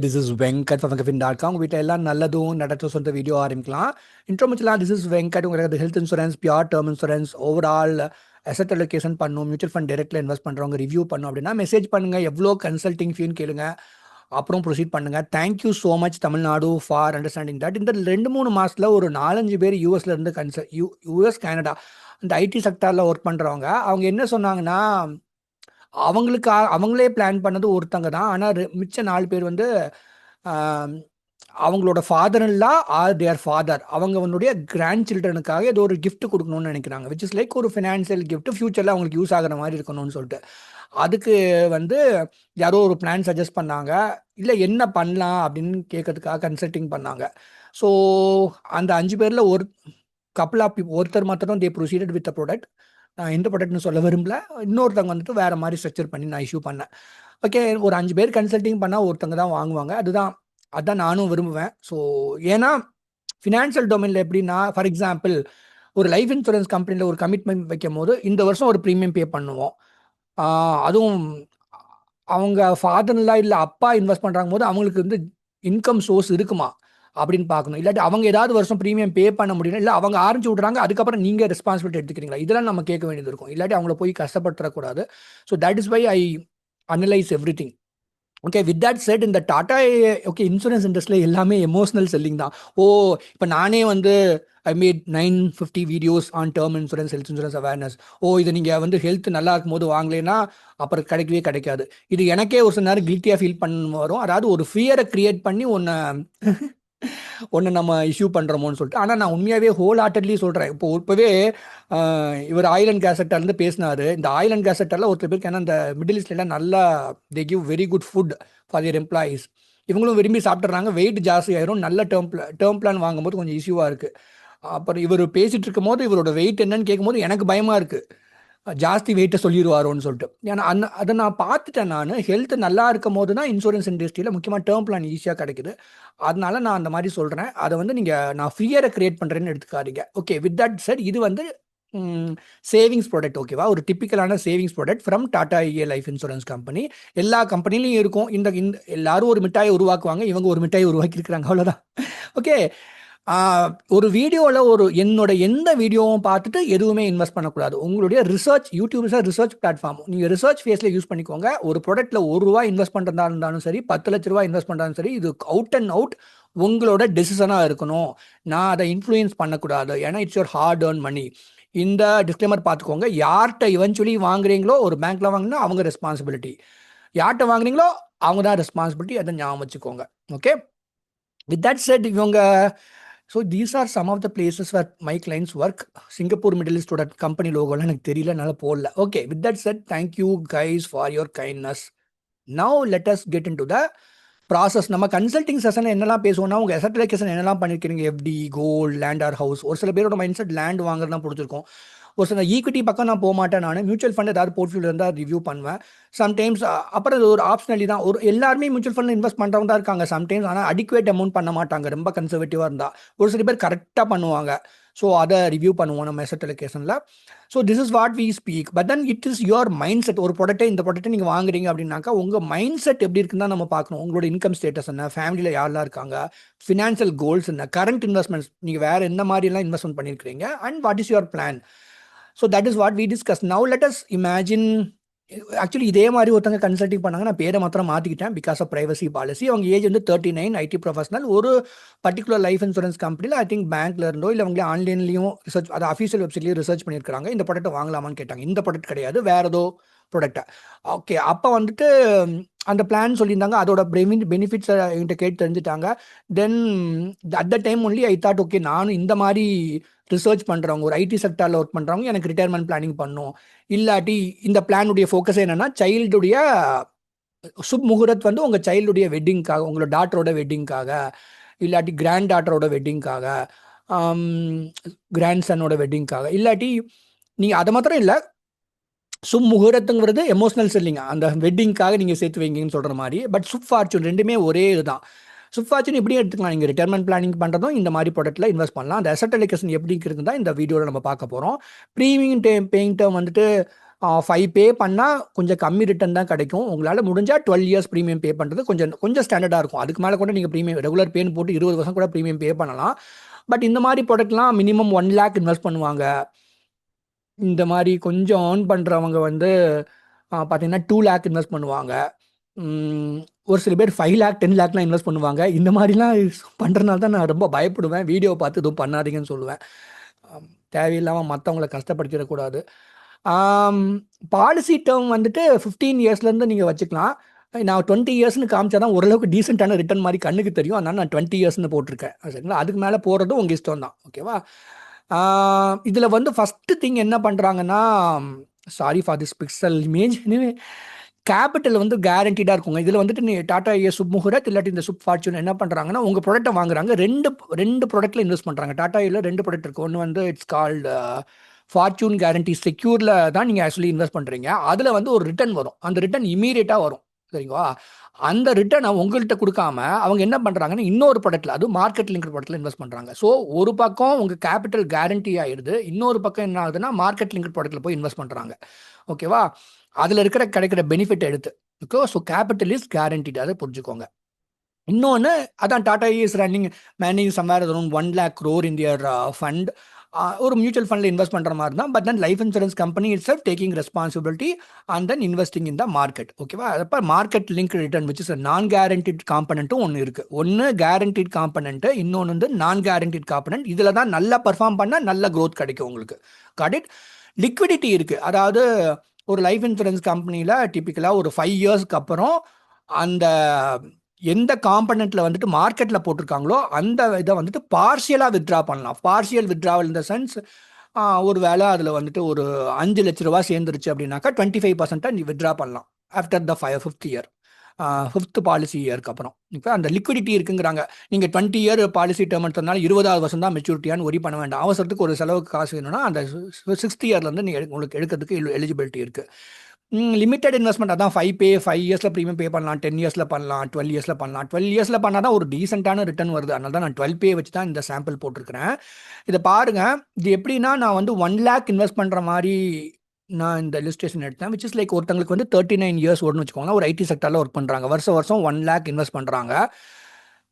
This is Venkat from வெங்கட்ஃபின்.com. உங்கள் வீட்டில் எல்லாம் நல்லதும் நடத்தும் சொல்லிட்டு வீடியோ ஆரம்பிக்கலாம். இன்ட்ரோ முடிச்சலாம். This is Venkat. உங்களுக்கு health insurance, pure term insurance, overall asset allocation பண்ணும், மியூச்சுவல் ஃபண்ட் டைரக்ட்ல இன்வெஸ்ட் பண்ணுறவங்க ரிவ்யூ பண்ணும் அப்படின்னா மெசேஜ் பண்ணுங்கள். எவ்வளோ கன்சல்டிங் ஃபீன்னு கேளுங்க, அப்புறம் ப்ரொசீட் பண்ணுங்கள். Thank you so much Tamil Nadu for understanding that. இந்த 2-3 மாதத்தில் ஒரு 4-5 பேர் யூஎஸ்லேருந்து யூஎஸ் கனடா இந்த ஐடி செக்டாரில் ஒர்க் பண்ணுறவங்க அவங்க என்ன சொன்னாங்கன்னா, அவங்களே பிளான் பண்ணது ஒருத்தங்க தான். ஆனால் மிச்ச 4 பேர் வந்து அவங்களோட ஃபாதர்-இன்-லா ஆர் தேர் ஃபாதர் அவங்களுடைய கிராண்ட் சில்ட்ரனுக்காக ஏதோ ஒரு கிஃப்ட் கொடுக்கணும்னு நினைக்கிறாங்க. விச் இஸ் லைக் ஒரு ஃபினான்ஷியல் கிஃப்ட், ஃபியூச்சரில் அவங்களுக்கு யூஸ் ஆகிற மாதிரி இருக்கணும்னு சொல்லிட்டு அதுக்கு வந்து யாரோ ஒரு பிளான் சஜஸ்ட் பண்ணாங்க. இல்லை என்ன பண்ணலாம் அப்படின்னு கேட்கறதுக்காக கன்சல்டிங் பண்ணாங்க. ஸோ அந்த 5 பேரில் ஒரு கப்பல் ஆஃப் ஒருத்தர் மாத்திரம் தே ப்ரொசீடட் வித் அ ப்ராடக்ட். நான் எந்த ப்ராடக்ட்னு சொல்ல விரும்பல. இன்னொருத்தவங்க வந்துட்டு வேறு மாதிரி ஸ்ட்ரக்சர் பண்ணி நான் இஷ்யூ பண்ணேன். ஓகே, ஒரு 5 பேர் கன்சல்டிங் பண்ணால் ஒருத்தங்க தான் வாங்குவாங்க. அதான் நானும் விரும்புவேன். ஸோ ஏன்னா ஃபினான்ஷியல் டொமைனில் எப்படின்னா, ஃபார் எக்ஸாம்பிள் ஒரு லைஃப் இன்சூரன்ஸ் கம்பெனியில் ஒரு கமிட்மெண்ட் வைக்கும் போது இந்த வருஷம் ஒரு ப்ரீமியம் பே பண்ணுவோம். அதுவும் அவங்க ஃபாதர்லாம் இல்லை அப்பா இன்வெஸ்ட் பண்ணுறாங்க போது அவங்களுக்கு வந்து இன்கம் சோர்ஸ் இருக்குமா அப்படின்னு பார்க்கணும். இல்லாட்டி அவங்க ஏதாவது வருஷம் ப்ரீமியம் பே பண்ண முடியல, இல்லை அவங்க ஆரம்பிச்சு விட்றாங்க, அதுக்கப்புறம் நீங்கள் ரெஸ்பான்சிபிலிட்டி எடுத்துக்கிறீங்களா, இதெல்லாம் நம்ம கேட்க வேண்டியது இருக்கும். இல்லாட்டி அவங்கள போய் கஷ்டப்படுத்தக்கூடாது. So that is why I analyse everything. Okay, with that said இந்த டாட்டா ஓகே இன்சூரன்ஸ் இண்டஸ்ட்ரியில் எல்லாமே எமோஷனல் செல்லிங் தான். இப்போ நானே வந்து I made 950 videos on term insurance, health insurance awareness. இதை நீங்கள் வந்து ஹெல்த் நல்லா இருக்கும் போது வாங்கலைன்னா அப்புறம் கிடைக்காது. இது எனக்கே ஒரு சில நேரம் கில்ட்டியாக ஃபீல் பண்ண வரும். அதாவது ஒரு ஃபியரை கிரியேட் பண்ணி ஒன்று நம்ம இஷ்யூ பண்ணுறோமோன்னு சொல்லிட்டு. ஆனால் நான் உண்மையாகவே ஹோல் ஹார்ட்டட்லி சொல்கிறேன். இப்போவே இவர் ஆயில் அண்ட் கேஸ் செக்டர்லேருந்து பேசினார். இந்த ஆயில் அண்ட் கேஸ் செக்டரில் ஒருத்தர் பேருக்கு ஏன்னா இந்த மிடில் ஈஸ்ட்லாம் நல்லா they give very good food for their employees. இவங்களும் விரும்பி சாப்பிட்றாங்க, வெயிட் ஜாஸ்தி ஆயிரும். நல்ல டேர்ம் பிளான் வாங்கும்போது கொஞ்சம் இஷ்யூவாக இருக்குது. அப்புறம் இவர் பேசிகிட்டு இருக்கும் போது இவரோட வெயிட் என்னன்னு கேட்கும்போது எனக்கு பயமாக இருக்குது, ஜாஸ்தி வெயிட்டை சொல்லிடுவாரோன்னு சொல்லிட்டு. ஏன்னா அதை நான் பார்த்துட்டேன். நான் ஹெல்த் நல்லா இருக்கும் போது தான் இன்சூரன்ஸ் இண்டஸ்ட்ரியில் முக்கியமாக டேர்ம் பிளான் ஈஸியாக கிடைக்குது. அதனால நான் அந்த மாதிரி சொல்கிறேன். அதை வந்து நான் ஃபியரை கிரியேட் பண்ணுறேன்னு எடுத்துக்காதீங்க. ஓகே, வித் தட் செட் இது வந்து சேவிங்ஸ் ப்ராடக்ட். ஓகேவா, ஒரு டிப்பிக்கலான savings product from Tata life insurance company. எல்லா கம்பெனிலையும் இருக்கும். இந்த எல்லாரும் ஒரு மிட்டாயை உருவாக்குவாங்க, இவங்க ஒரு மிட்டாயை உருவாக்கி இருக்கிறாங்க, அவ்வளோதான். ஓகே, ஒரு வீடியோவில் என்னோட எந்த வீடியோவும் பார்த்துட்டு எதுவுமே இன்வெஸ்ட் பண்ணக்கூடாது. உங்களுடைய research, YouTube is research platform. நீங்கள் ரிசர்ச் ஃபேஸில் யூஸ் பண்ணிக்கோங்க. ஒரு ப்ராடக்ட்டில் ₹1 இன்வெஸ்ட் பண்ணுறதா இருந்தாலும் சரி, ₹10 லட்ச இன்வெஸ்ட் பண்ணுறாலும் சரி, இது அவுட் அண்ட் அவுட் உங்களோட டெசிஷனாக இருக்கணும். நான் அதை இன்ஃப்ளூயன்ஸ் பண்ணக்கூடாது. ஏன்னா it's your hard earn money. இந்த டிஸ்க்ளைமர் பார்த்துக்கோங்க. யார்கிட்ட இவென்ச்சுவலி வாங்குறீங்களோ, ஒரு பேங்க்கில் வாங்கினா அவங்க ரெஸ்பான்சிபிலிட்டி, யார்கிட்ட வாங்குறீங்களோ அவங்க தான் ரெஸ்பான்சிபிலிட்டி. அதை ஞாபகம் வச்சுக்கோங்க. ஓகே, வித் தட் செட் இவங்க so these are some of the places where my clients work. Singapore middle ஈஸ்டோட கம்பெனி லோகோலாம் எனக்கு தெரியல, என்னால் போடல. Okay, with that said thank you guys for your kindness. Now let us get into the process. நம்ம consulting session என்னெல்லாம் பேசுவோம்னா, உங்கள் அசெட் அலோகேஷன் என்னெல்லாம் பண்ணியிருக்கீங்க, FD, gold, land or house. ஒரு சில பேரோட மைண்ட் செட் லேண்ட் வாங்குறது தான் பிடிச்சிருக்கும். ஒரு சில ஈக்விட்டி பக்கம் நான் போக மாட்டேன். நான் மியூச்சுவல் ஃபண்ட் ஏதாவது போர்ட்ஃபோலியோ இருந்தால் ரிவ்யூ பண்ணுவேன் சம்டைம்ஸ். அப்புறம் அது ஒரு ஆப்ஷனலி தான். எல்லாருமே மியூச்சுவல் ஃபண்ட் இன்வெஸ்ட் பண்ணுறவங்க தான் இருக்காங்க சம்டைம்ஸ். ஆனால் அடிக்குவேட் அமௌண்ட் பண்ண மாட்டாங்க, ரொம்ப கன்சர்வேட்டிவாக இருந்தால். ஒரு சில பேர் கரெக்டாக பண்ணுவாங்க. ஸோ அதை ரிவ்யூ பண்ணுவோம் நம்ம அசெட் அலோகேஷனில். So this is what we speak. But then it is your mindset. ஒரு ப்ராடக்ட்டை இந்த ப்ராடக்ட்டை நீங்கள் வாங்குறீங்க அப்படின்னாக்கா உங்கள் மைண்ட் செட் எப்படி இருக்குன்னு தான் நம்ம பார்க்கணும். உங்களோட இன்கம் ஸ்டேட்டஸ் என்ன, ஃபேமிலியில் யாரெல்லாம் இருக்காங்க, ஃபினான்ஷியல் கோல்ஸ் என்ன, கரண்ட் இன்வெஸ்ட்மெண்ட்ஸ் நீங்கள் வேறு என்ன மாதிரிலாம் இன்வெஸ்ட்மெண்ட் பண்ணியிருக்கிறீங்க, and what is your plan. So that is what we discuss. Now let us imagine. Actually இதே மாதிரி ஒருத்தங்க கன்சல்டிங் பண்ணாங்க. நான் பேரை மாத்திரம் மாற்றிக்கிட்டேன் பிகாஸ் ஆஃப் ப்ரைவசி பாலிசி. அவங்க ஏஜ் வந்து 39, ஐடி ப்ரொஃபஷனல். ஒரு பர்டிகுலர் லைஃப் இன்சூரன்ஸ் கம்பெனியில் ஐ திங்க் பேங்க்ல இருந்தோ இல்லை அவங்களே ஆன்லைன்லையும் ரிசர்ச், அது அஃபீஷியல் வெப்சைட்லேயும் ரிசர்ச் பண்ணியிருக்காங்க. இந்த ப்ராடக்ட்டை வாங்கலாமான்னு கேட்டாங்க. இந்த ப்ராடக்ட் கிடையாது, வேறு ஏதோ ப்ராடக்டா. ஓகே, அப்போ வந்துட்டு அந்த பிளான் சொல்லியிருந்தாங்க. அதோட பெனிஃபிட்ஸை என்கிட்ட கேட்டு தெரிஞ்சுட்டாங்க. Then at the time only I thought okay, நானும் இந்த மாதிரி ரிசர்ச் பண்ணுறவங்க, ஒரு ஐடி செக்டரில் ஒர்க் பண்ணுறவங்க எனக்கு ரிட்டையர்மெண்ட் பிளானிங் பண்ணும். இல்லாட்டி இந்த பிளானுடைய ஃபோக்கஸ் என்னென்னா சைல்டுடைய சுப் முகூர்த் வந்து உங்கள் சைல்டுடைய வெட்டிங்காக, உங்களோட டாட்டரோட வெட்டிங்காக, இல்லாட்டி கிராண்ட் டாட்டரோட வெட்டிங்காக, கிராண்ட் சன்னோட வெட்டிங்காக, இல்லாட்டி நீங்கள் அதை மாத்திரம் இல்லை, சுப் முகூர்த்தங்கிறது எமோஷனல் செல்லிங், அந்த வெட்டிங்காக நீங்கள் சேர்த்து வைங்கன்னு சொல்கிற மாதிரி. பட் சுப் ஃபார்ச்சூன் ரெண்டுமே ஒரே இதுதான். சுப் ஃபார்ச்சூன் எப்படி எடுத்துக்கலாம், நீங்கள் ரிட்டையர்மெண்ட் பிளானிங் பண்ணுறதும் இந்த மாதிரி ப்ராடக்ட்டில் இன்வெஸ்ட் பண்ணலாம். அந்த அசெட் அலோகேஷன் எப்படி இருக்குன்னு தான் இந்த வீடியோவில் நம்ம பார்க்க போகிறோம். ப்ரீமியம் பேயிங் டேர்ம் வந்துட்டு 5 பே பண்ணால் கொஞ்சம் கம்மி ரிட்டர்ன் தான் கிடைக்கும். உங்களால் முடிஞ்சால் 12 இயர்ஸ் ப்ரீமியம் பே பண்ணுறது கொஞ்சம் ஸ்டாண்டர்டாக இருக்கும். அதுக்கு மேலே கூட நீங்கள் ப்ரீமியம் ரெகுலர் பேன்னு போட்டு 20 வருஷம் கூட ப்ரீமியம் பே பண்ணலாம். பட் இந்த மாதிரி ப்ராடக்ட்லாம் மினிமம் 1 லேக் இன்வெஸ்ட் பண்ணுவாங்க. இந்த மாதிரி கொஞ்சம் ஏர்ன் பண்ணுறவங்க வந்து பார்த்தீங்கன்னா 2 லேக் இன்வெஸ்ட் பண்ணுவாங்க. ஒரு சில பேர் 5 லேக் 10 லேக்லாம் இன்வெஸ்ட் பண்ணுவாங்க. இந்த மாதிரிலாம் பண்ணுறதுனால தான் நான் ரொம்ப பயப்படுவேன். வீடியோவை பார்த்து எதுவும் பண்ணாதீங்கன்னு சொல்லுவேன். தேவையில்லாமல் மற்றவங்களை கஷ்டப்படுத்திடக்கூடாது. பாலிசி டேர்ம் வந்துட்டு 15 இயர்ஸ்லேருந்து நீங்கள் வச்சுக்கலாம். நான் 20 இயர்ஸ்னு காமிச்சா தான் ஓரளவுக்கு டீசெண்டான ரிட்டர்ன் மாதிரி கண்ணுக்கு தெரியும். அதனால் நான் 20 இயர்ஸ்னு போட்டிருக்கேன். சரிங்களா? அதுக்கு மேலே போகிறதும் உங்கள் இஷ்டம் தான். ஓகேவா? இதில் வந்து ஃபஸ்ட்டு திங் என்ன பண்ணுறாங்கன்னா, sorry for this pixel image, capital வந்து கேரண்டீடாக இருக்குங்க. இதில் வந்துட்டு நீ டாடா ஏஸ் சுப் முஹூர்த் இல்லாட்டி இந்த சுப் ஃபார்ச்சூன் என்ன பண்ணுறாங்கன்னா, உங்கள் ப்ராடக்ட்டை வாங்குறாங்க. ரெண்டு ப்ராடக்ட்டில் இன்வெஸ்ட் பண்ணுறாங்க. டாடா ஏல 2 ப்ராடக்ட் இருக்குது. ஒன்று வந்து இட்ஸ் கால்டு ஃபார்ச்சூன் கேரண்டி செக்யூரில் தான் நீங்கள் ஆக்சுவலி இன்வெஸ்ட் பண்ணுறீங்க. அதில் வந்து ஒரு ரிட்டர்ன் வரும். அந்த ரிட்டர்ன் இமீடியட்டாக வரும். சரிங்களா? அந்த ரிட்டர்னை உங்கள்கிட்ட கொடுக்காம அவங்க என்ன பண்ணுறாங்கன்னா இன்னொரு ப்ராடக்ட்டில், அது மார்க்கெட் லிங்க் ப்ராடக்ட்டில் இன்வெஸ்ட் பண்ணுறாங்க. ஸோ ஒரு பக்கம் உங்கள் கேபிட்டல் கேரண்டி ஆகிடுது, இன்னொரு பக்கம் என்ன ஆகுதுன்னா மார்க்கெட் லிங்க் ப்ராடக்ட்டில் போய் இன்வெஸ்ட் பண்ணுறாங்க. ஓகேவா? அதில் கிடைக்கிற பெனிஃபிட் எடுத்து. Okay, so capital is guaranteed, அதை புரிஞ்சுக்கோங்க. இன்னொன்று அதான் Tata is running manage somewhere around 1 lakh crore in their fund. ஒரு மியூச்சுவல் ஃபண்டில் இன்வெஸ்ட் பண்ணுற மாதிரி தான். But than life insurance company it's self taking responsibility and then investing in the market. ஓகேவா? அப்போ market link return which is நான் guaranteed காம்பனண்ட்டும் ஒன்று இருக்குது. ஒன்று கேரண்டிட் காம்பனண்ட்டு, இன்னொன்று வந்து நான் கேரண்டிட் காம்பனண்ட். இதில் தான் நல்லா பர்ஃபார்ம் பண்ணால் நல்ல க்ரோத் கிடைக்கும் உங்களுக்கு. காட். லிக்விடிட்டி இருக்குது. அதாவது ஒரு லைஃப் இன்சூரன்ஸ் கம்பெனியில் டிப்பிக்கலாக ஒரு 5 இயர்ஸ்க்கு அப்புறம் அந்த எந்த காம்பனண்ட்டில் வந்துட்டு மார்க்கெட்டில் போட்டிருக்காங்களோ அந்த இதை வந்துட்டு பார்ஷியலாக வித்ட்ரா பண்ணலாம். பார்ஷியல் வித்ட்ராவல் இந்த சென்ஸ், ஒரு வேளை அதில் வந்துட்டு ஒரு 5 லட்ச ரூபா சேர்ந்துருச்சு அப்படின்னாக்கா 25% நீ வித்ட்ரா பண்ணலாம் after the 5th year, 5th policy இயருக்கு அப்புறம். இப்போ அந்த லிக்விடிட்டி இருக்குங்கிறாங்க. நீங்கள் 20 இயர் பாலிசி டேர்ம் எடுத்ததுனால 20வது வருஷம் தான் மெச்சூரிட்டியான்னு ஒரி பண்ண வேண்டாம். அவசரத்துக்கு ஒரு செலவுக்கு காசு வேணும்னா அந்த 6th இயர்லேருந்து நீங்கள் உங்களுக்கு எடுக்கிறதுக்கு எலிஜிபிலிட்டி இருக்குது. லிமிட்டட் இன்வெஸ்ட்மெண்ட், அதான் 5 இயர்ஸில் ப்ரீமியம் பே பண்ணலாம், 10 இயர்ஸில் பண்ணலாம், 12 இயர்ஸில் பண்ணலாம். 12 இயர்ஸில் பண்ணால் தான் ஒரு டீசெண்டான ரிட்டர்ன் வருது. அதனால தான் நான் 12 பே வச்சு தான் இந்த சாம்பிள் போட்டிருக்கிறேன். இதை பாருங்கள். இது எப்படின்னா, நான் வந்து 1 lakh இன்வெஸ்ட் பண்ணுற மாதிரி நான் இந்த லிஸ்டேஷன் எடுத்தேன். விச் இஸ் லைக் ஒருத்தங்களுக்கு வந்து 39 இயர்ஸ் ஓடுன்னு வச்சுக்கோங்களேன். ஒரு ஐடி செக்டரில் ஒர்க் பண்ணுறாங்க. வருஷம் 1 lakh இன்வெஸ்ட் பண்ணுறாங்க.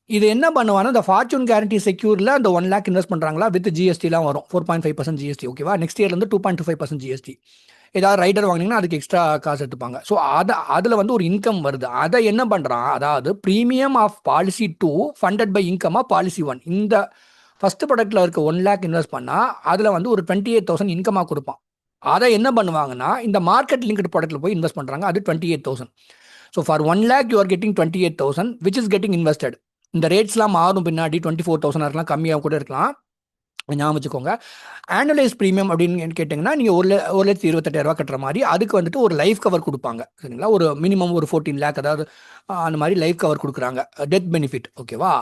இது என்ன பண்ணுவாங்கன்னா, இந்த ஃபார்ச்சூன் கேரண்டி செக்யூரில் அந்த 1 lakh இன்வெஸ்ட் பண்ணுறாங்களா, வித் ஜிஎஸ்டிலாம் வரும். 4.5% ஜிஎஸ்டி. ஓகேவா? நெக்ஸ்ட் இயர்லேருந்து 2.25% ஜிஎஸ்டி. ஏதாவது ரைடர் வாங்கினீங்கன்னா அதுக்கு எக்ஸ்ட்ரா காசு எடுத்துப்பாங்க. ஸோ அதில் வந்து ஒரு இன்கம் வருது. அதை என்ன பண்ணுறான், அதாவது premium of policy 2 funded by income of policy 1. இந்த ஃபஸ்ட் ப்ராடக்ட்டில் இருக்க 1 lakh இன்வெஸ்ட் பண்ணால் அதில் வந்து ஒரு 28,000 இன்கமாக கொடுப்பான். அதை என்ன பண்ணுவாங்கன்னா, இந்த மார்க்கெட் லிங்க்டு ப்ராடக்ட்டில் போய் இன்வெஸ்ட் பண்ணுறாங்க. அது 28,000. So for 1 lakh you are getting 28,000 which is getting invested. இந்த ரேட்ஸ்லாம் மாறும் பின்னாடி 24,000 இருக்கலாம், கம்மியாக கூட இருக்கலாம். ஞாபகம் வச்சுக்கோங்க. ஆனுவலைஸ் ப்ரீமியம் அப்படின்னு கேட்டிங்கன்னா, நீங்கள் 1,28,000 கட்டுற மாதிரி அதுக்கு வந்துட்டு ஒரு லைஃப் கவர் கொடுப்பாங்க. சரிங்களா? ஒரு மினிமம் ஒரு 14 lakh, அதாவது அந்த மாதிரி லைஃப் கவர் கொடுக்குறாங்க. Death benefit. ஓகேவா?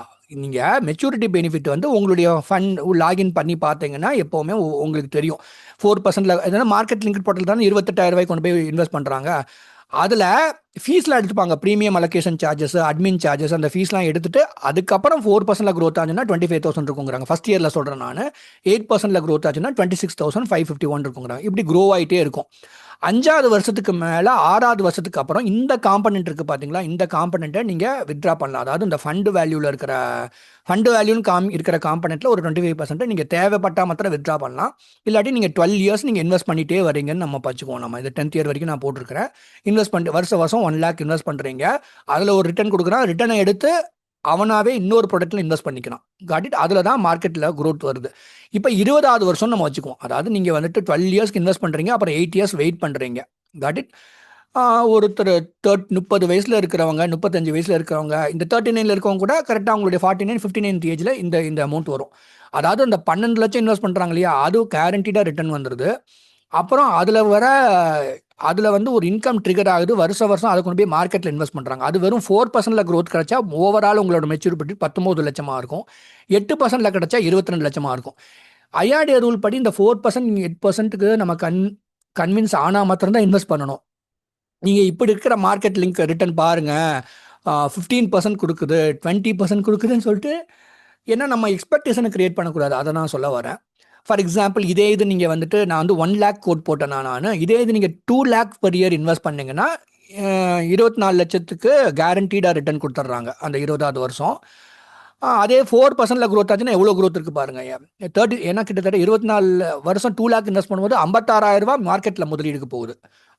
நீங்கள் மெச்சூரிட்டி பெனிஃபிட் வந்து உங்களுடைய ஃபண்ட் லாகின் பண்ணி பார்த்தீங்கன்னா எப்போவுமே உங்களுக்கு தெரியும். 4%, எதனா மார்க்கெட் லிங்க் போர்ட்டல் தானே 28,000 கொண்டு போய் இன்வெஸ்ட் பண்ணுறாங்க. அதில் ஃபீஸ்லாம் எடுத்துப்பாங்க. Premium allocation charges, admin charges, அந்த ஃபீஸ்லாம் எடுத்துட்டு அதுக்கப்புறம் 4% க்ரோத் ஆச்சுன்னா 25,000 இருக்குங்கிறாங்க. ஃபஸ்ட் இயரில் சொல்கிறேன் நான். 8% க்ரோத் ஆச்சுன்னா 26,551 இருக்குங்கிறாங்க. இப்படி க்ரோ ஆகிட்டே இருக்கும். 5வது வருஷத்துக்கு மேலே 6வது வருஷத்துக்கு அப்புறம் இந்த காம்பனண்ட் இருக்குது பார்த்தீங்களா, இந்த காம்பனண்ட்டை நீங்கள் வித்ட்ரா பண்ணலாம். அதாவது இந்த ஃபண்டு வேல்யூவில் இருக்கிற ஃபண்டு வேல்யூன்னு இருக்கிற காம்பனண்ட்டில் ஒரு 25% நீங்கள் தேவைப்பட்டால் மாத்திரம் வித்ட்ரா பண்ணலாம். இல்லாட்டி நீங்கள் 12 இயர்ஸ் நீங்கள் இன்வெஸ்ட் பண்ணிகிட்டே வரீங்கன்னு நம்ம வச்சுக்குவோம். நம்ம இது 10th இயர் வரைக்கும் நான் போட்டிருக்கிறேன். இன்வெஸ்ட் பண்ணி வருஷம் 1 lakh இன்வெஸ்ட் பண்ணுறீங்க. அதில் ஒரு ரிட்டர்ன் கொடுக்குறான். ரிட்டர்னை எடுத்து அவனாவே இன்னொரு ப்ராடக்ட்டில் இன்வெஸ்ட் பண்ணிக்கிறான். காட்டிட்டு அதில் தான் மார்க்கெட்டில் க்ரோத் வருது. இப்போ 20வது வருஷம் நம்ம வச்சுக்குவோம். அதாவது நீங்கள் வந்துட்டு 12 இயர்ஸ்க்கு இன்வெஸ்ட் பண்ணுறீங்க, அப்புறம் 8 இயர்ஸ் வெயிட் பண்ணுறீங்க. காட்டிட் ஒருத்தர் 30 வயசில் இருக்கிறவங்க, 35 வயசில் இருக்கிறவங்க, இந்த 39 இருக்கவங்க கூட கரெக்டாக அவங்களுடைய 49, 59 ஏஜில் இந்த அமௌண்ட் வரும். அதாவது அந்த 12 லட்சம் இன்வெஸ்ட் பண்ணுறாங்க இல்லையா, அது கேரண்டீடாக ரிட்டர்ன் வந்துடுது. அப்புறம் அதில் வந்து ஒரு இன்கம் ட்ரிகர் ஆகுது. வருஷம் அதை கொண்டு போய் மார்க்கெட்டில் இன்வெஸ்ட் பண்ணுறாங்க. அது வெறும் 4% க்ரோத் கிடைச்சா ஓவரால் உங்களோட மெச்சூரிட்டி 19 லட்சமாக இருக்கும். 8% கிடைச்சா 22 லட்சமாக இருக்கும். ஐஆர்டிஏ ரூல் படி இந்த 4%, 8%க்கு நம்ம கன்வின்ஸ் ஆனால் மாத்திரம்தான் இன்வெஸ்ட் பண்ணணும். நீங்கள் இப்படி இருக்கிற மார்க்கெட் லிங்க் ரிட்டர்ன் பாருங்கள், 15% கொடுக்குது, 20% கொடுக்குதுன்னு சொல்லிட்டு, ஏன்னா நம்ம எக்ஸ்பெக்டேஷனை க்ரியேட் பண்ணக்கூடாது. அதை நான் சொல்ல வரேன். ஃபார் எக்ஸாம்பிள் இதே இது நீங்கள் வந்துட்டு நான் வந்து 1 lakh கோட் போட்டேன்னா நான் இதே இது நீங்கள் 2 lakh per year இன்வெஸ்ட் பண்ணீங்கன்னா 24 லட்சத்துக்கு கேரண்டீடாக ரிட்டர்ன் கொடுத்துட்றாங்க அந்த 20வது வருஷம். அதே 4%ல க்ரோத் ஆச்சுன்னா எவ்வளோ க்ரோத் இருக்குது பாருங்க. 30 ஏன்னா கிட்டத்தட்ட 24 வருஷம் 2 lakh இன்வெஸ்ட் பண்ணும்போது 56,000 மார்க்கெட்டில் முதலீடுக்கு போகுது.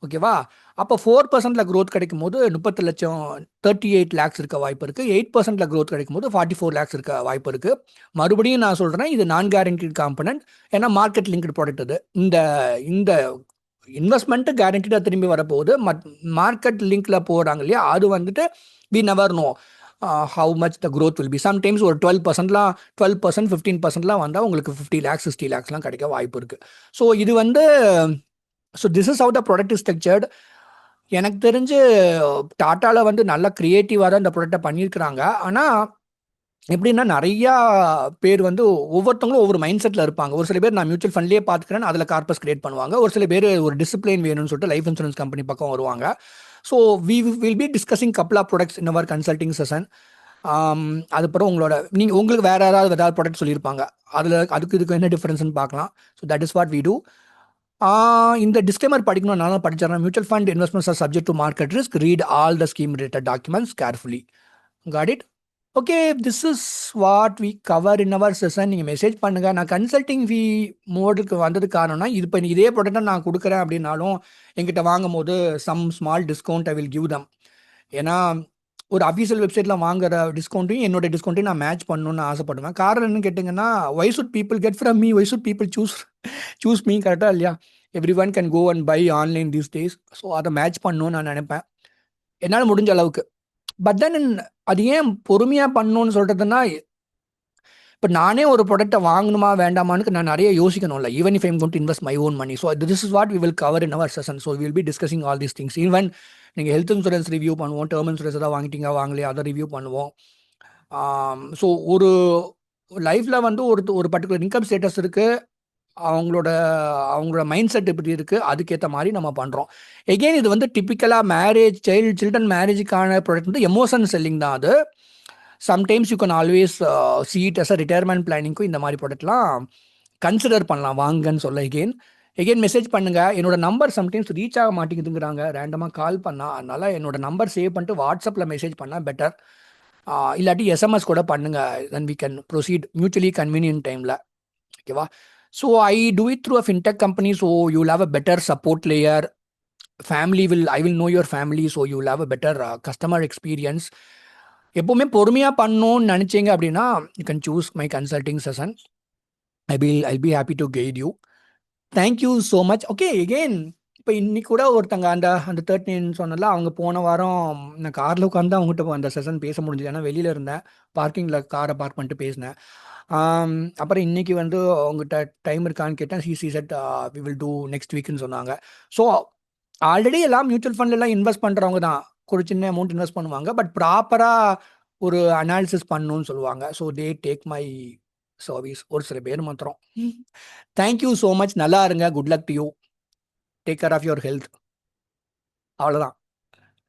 ஓகேவா? அப்போ 4%ல க்ரோத் கிடைக்கும் போது 30 லட்சம் 38 lakhs இருக்க வாய்ப்பு இருக்குது. 8%ல க்ரோத் கிடைக்கும் போது 44 lakhs இருக்க வாய்ப்பு இருக்குது. மறுபடியும் நான் சொல்கிறேன், இது நான் கேரண்டீட் காம்பனன்ட். ஏன்னா மார்க்கெட் லிங்க்டு ப்ராடக்ட் இது. இந்த இந்த இன்வெஸ்ட்மெண்ட்டு கேரண்டீடாக திரும்பி வரப்போகுது. மார்க்கெட் லிங்க்ல போகிறாங்க இல்லையா, அது வந்துட்டு we never know how much the growth will be. Sometimes ஒரு 12%லாம் 12% 15%லாம் வந்தால் உங்களுக்கு 50 lakhs 60 lakhsலாம் கிடைக்க வாய்ப்பு இருக்குது. ஸோ இது வந்து this is how the product is structured. எனக்கு தெரிஞ்சு டாட்டாவில் வந்து நல்லா க்ரியேட்டிவாக தான் இந்த ப்ராடக்டை பண்ணியிருக்கிறாங்க. ஆனால் எப்படின்னா நிறையா பேர் வந்து ஒவ்வொருத்தவங்களும் ஒவ்வொரு மைண்ட் செட்டில் இருப்பாங்க. ஒரு சில பேர் நான் மியூச்சுவல் ஃபண்ட்லேயே பார்த்துக்கிறேன், அதில் கார்பஸ் கிரியேட் பண்ணுவாங்க. ஒரு சில பேர் ஒரு டிசிப்ளின் வேணும்னு சொல்லிட்டு லைஃப் இன்சூரன்ஸ் கம்பெனி பக்கம் வருவாங்க. So we will be discussing couple of products in our consulting session. அதுக்கப்புறம் உங்களுக்கு வேறு ஏதாவது ப்ராடக்ட் சொல்லியிருப்பாங்க, அதுக்கு இதுக்கு என்ன டிஃப்ரென்ஸ்னு பார்க்கலாம். So that is what we do. இந்த டிஸ்க்ளைமர் படிக்கணும், நல்லா படிச்சிடறேன். Mutual fund investments are subject to market risk. Read all the scheme related documents carefully. Got it? Okay, this is what we cover in our session. நீங்கள் message பண்ணுங்கள். நான் consulting ஃபீ மோடுக்கு வந்தது காரணம்னா, இது இப்போ இதே ப்ராடக்ட்டை நான் கொடுக்குறேன் அப்படின்னாலும் எங்கிட்ட வாங்கும் போது some small discount I will give them. ஏன்னா ஒரு அஃபீஷியல் வெப்சைட்டில் வாங்குற டிஸ்கவுண்ட்டையும் என்னோட டிஸ்கவுண்ட்டையும் நான் மேட்ச் பண்ணணும்னு ஆசைப்படுவேன். காரணம் என்னன்னு கேட்டிங்கன்னா, why should people get from me, why should people choose me, கரெக்டாக இல்லையா? Everyone can go and buy online these days. ஸோ அதை மேட்ச் பண்ணணும்னு நான் நினைப்பேன் என்னால் முடிஞ்ச அளவுக்கு. பட் தென் அது ஏன் பொறுமையாக பண்ணணும்னு சொல்கிறதுனா, இப்போ நானே ஒரு ப்ராடக்ட்டை வாங்கணுமா வேண்டாமான்னு நான் நிறைய யோசிக்கணும்ல, even if I'm going to invest my own money. So this is what we will cover in our session. So will be discussing all these things. Even நீங்கள் ஹெல்த் இன்சூரன்ஸ் ரிவ்யூ பண்ணுவோம், டேர்ம் இன்சூரன்ஸ் ஏதாவது வாங்கிட்டீங்க வாங்கலையா அதை review பண்ணுவோம். So ஒரு லைஃப்பில் வந்து ஒரு பர்டிகுலர் இன்கம் ஸ்டேட்டஸ் இருக்குது, அவங்களோட மைண்ட் செட் எப்படி இருக்குது, அதுக்கேற்ற மாதிரி நம்ம பண்ணுறோம். எகெயின் இது வந்து டிப்பிக்கலாக சில்ட்ரன் மேரேஜுக்கான ப்ராடக்ட் வந்து எமோஷன் செல்லிங் தான் அது. Sometimes you can always see it as a retirement பிளானிங்க்கும் இந்த மாதிரி ப்ராடக்ட்லாம் கன்சிடர் பண்ணலாம் வாங்கன்னு சொல்ல. எகெயின் மெசேஜ் பண்ணுங்கள். என்னோட நம்பர் சம்டைம்ஸ் ரீச் ஆக மாட்டேங்குதுங்கிறாங்க, ரேண்டமாக கால் பண்ணால். அதனால் என்னோட நம்பர் சேவ் பண்ணிட்டு வாட்ஸ்அப்பில் மெசேஜ் பண்ணால் பெட்டர். இல்லாட்டி எஸ்எம்எஸ் கூட பண்ணுங்கள். Then we can proceed mutually convenient டைமில். ஓகேவா? So I do it through a fintech company. So you will have a better support layer. I will know your family. So you will have a better customer experience. எப்போவுமே பொறுமையாக பண்ணணும்னு நினச்சிங்க அப்படின்னா you can choose my consulting session. I be happy to guide you. Thank you so much. Okay, again இப்போ இன்னைக்கு கூட ஒருத்தங்க அந்த 13 சொன்னல, அவங்க போன வாரம் நான் காரில் உட்காந்து அவங்ககிட்ட அந்த செஷன் பேச முடிஞ்சது. ஏன்னா வெளியில் இருந்தேன், பார்க்கிங்கில் காரை பார்க் பண்ணிட்டு பேசினேன். அப்புறம் இன்னைக்கு வந்து அவங்ககிட்ட டைம் இருக்கான்னு கேட்டேன். She said we will do next வீக்னு சொன்னாங்க. ஸோ ஆல்ரெடி எல்லாம் மியூச்சுவல் ஃபண்ட்லாம் இன்வெஸ்ட் பண்ணுறவங்க தான் ஒரு சின்ன அமௌண்ட் இன்வெஸ்ட் பண்ணுவாங்க. பட் ப்ராப்பராக ஒரு அனாலிசிஸ் பண்ணணும்னு சொல்லுவாங்க. So they take my service. ஒரு சில பேர் மாத்திரம். Thank you so much. நல்லா இருங்க. Good luck to you. Take care of your health. அவ்வளோதான்.